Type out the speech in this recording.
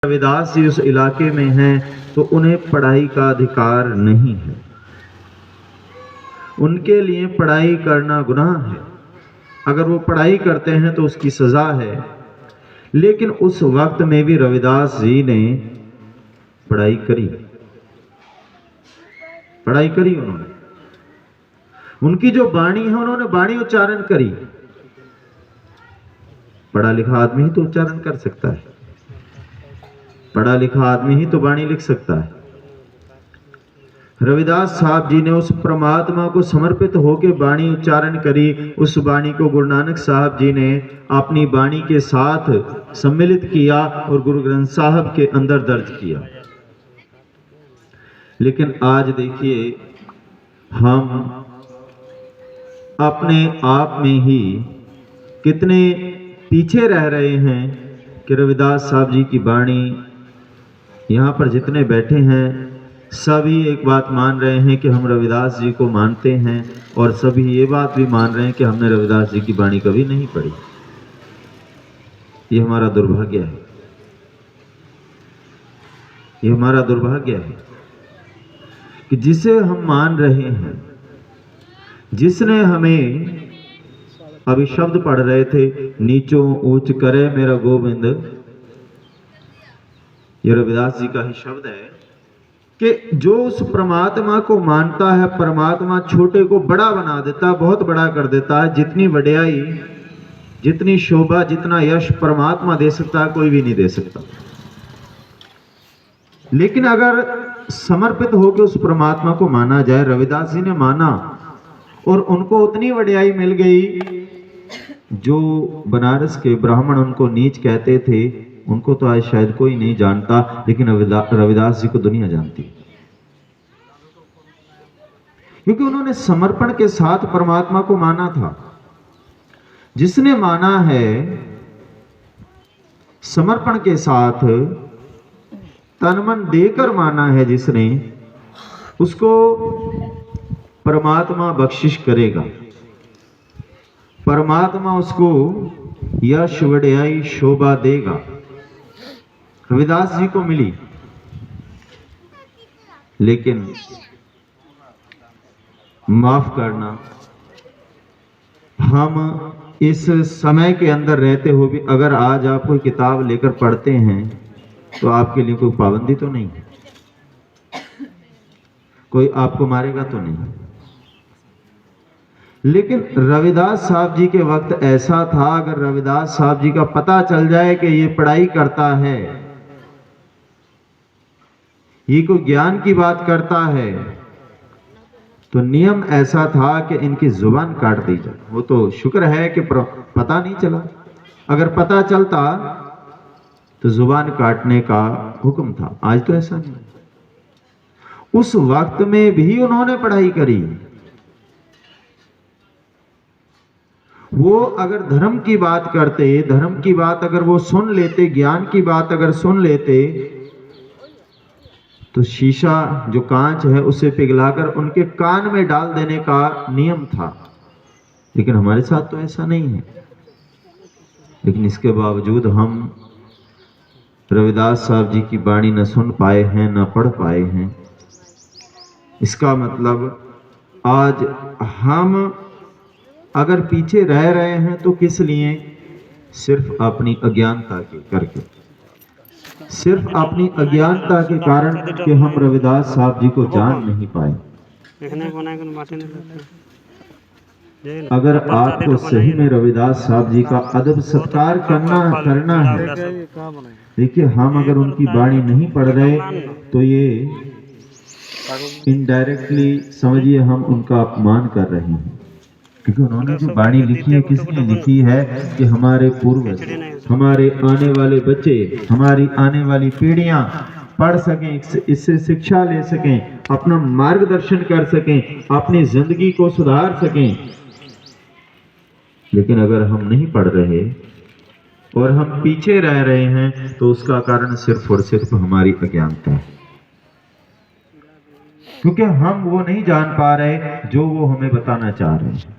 रविदास जी उस इलाके में हैं तो उन्हें पढ़ाई का अधिकार नहीं है। उनके लिए पढ़ाई करना गुनाह है। अगर वो पढ़ाई करते हैं तो उसकी सजा है। लेकिन उस वक्त में भी रविदास जी ने पढ़ाई करी। पढ़ाई करी उन्होंने। उनकी जो वाणी है, उन्होंने वाणी उच्चारण करी। पढ़ा लिखा आदमी ही तो उच्चारण कर सकता है। पढ़ा लिखा आदमी ही तो वाणी लिख सकता है। रविदास साहब जी ने उस परमात्मा को समर्पित होकर वाणी उच्चारण करी। उस वाणी को गुरु नानक साहब जी ने अपनी वाणी के साथ सम्मिलित किया और गुरु ग्रंथ साहब के अंदर दर्ज किया। लेकिन आज देखिए, हम अपने आप में ही कितने पीछे रह रहे हैं कि रविदास साहब जी की वाणी, यहाँ पर जितने बैठे हैं सभी एक बात मान रहे हैं कि हम रविदास जी को मानते हैं, और सभी ये बात भी मान रहे हैं कि हमने रविदास जी की वाणी कभी नहीं पढ़ी। ये हमारा दुर्भाग्य है। ये हमारा दुर्भाग्य है कि जिसे हम मान रहे हैं, जिसने हमें, अभी शब्द पढ़ रहे थे, नीचों ऊंच करे मेरा गोविंद, ये रविदास जी का ही शब्द है कि जो उस परमात्मा को मानता है, परमात्मा छोटे को बड़ा बना देता है, बहुत बड़ा कर देता है। जितनी वड्याई, जितनी शोभा, जितना यश परमात्मा दे सकता है, कोई भी नहीं दे सकता। लेकिन अगर समर्पित होकर उस परमात्मा को माना जाए, रविदास जी ने माना और उनको उतनी वड्याई मिल गई। जो बनारस के ब्राह्मण उनको नीच कहते थे, उनको तो आज शायद कोई नहीं जानता, लेकिन रविदास जी को दुनिया जानती, क्योंकि उन्होंने समर्पण के साथ परमात्मा को माना था। जिसने माना है समर्पण के साथ, तन मन देकर माना है जिसने, उसको परमात्मा बख्शिश करेगा। परमात्मा उसको यश, वड्याई, शोभा देगा। रविदास जी को मिली, लेकिन माफ करना, हम इस समय के अंदर रहते हुए भी अगर आज आप कोई किताब लेकर पढ़ते हैं तो आपके लिए कोई पाबंदी तो नहीं, कोई आपको मारेगा तो नहीं। लेकिन रविदास साहब जी के वक्त ऐसा था, अगर रविदास साहब जी का पता चल जाए कि ये पढ़ाई करता है, ये कोई ज्ञान की बात करता है, तो नियम ऐसा था कि इनकी जुबान काट दी जाए। वो तो शुक्र है कि पता नहीं चला। अगर पता चलता तो जुबान काटने का हुक्म था। आज तो ऐसा नहीं। उस वक्त में भी उन्होंने पढ़ाई करी। वो अगर धर्म की बात करते, धर्म की बात अगर वो सुन लेते, ज्ञान की बात अगर सुन लेते, तो शीशा जो कांच है उसे पिघलाकर उनके कान में डाल देने का नियम था। लेकिन हमारे साथ तो ऐसा नहीं है। लेकिन इसके बावजूद हम रविदास साहब जी की वाणी न सुन पाए हैं, न पढ़ पाए हैं। इसका मतलब आज हम अगर पीछे रह रहे हैं तो किस लिए? सिर्फ अपनी अज्ञानता के करके, सिर्फ अपनी अज्ञानता के कारण कि हम रविदास साहब जी को जान नहीं पाए। अगर आपको सही में रविदास साहब जी का अदब सत्कार करना है, देखिए, हम अगर उनकी वाणी नहीं पढ़ रहे तो ये इनडायरेक्टली समझिए हम उनका अपमान कर रहे हैं। क्योंकि उन्होंने जो वाणी लिखी है, किसने लिखी है? कि हमारे पूर्वज, हमारे आने वाले बच्चे, हमारी आने वाली पीढ़ियां पढ़ सकें, इससे शिक्षा ले सकें, अपना मार्गदर्शन कर सकें, अपनी जिंदगी को सुधार सकें। लेकिन अगर हम नहीं पढ़ रहे और हम पीछे रह रहे हैं तो उसका कारण सिर्फ और सिर्फ हमारी अज्ञानता है। क्योंकि हम वो नहीं जान पा रहे जो वो हमें बताना चाह रहे हैं।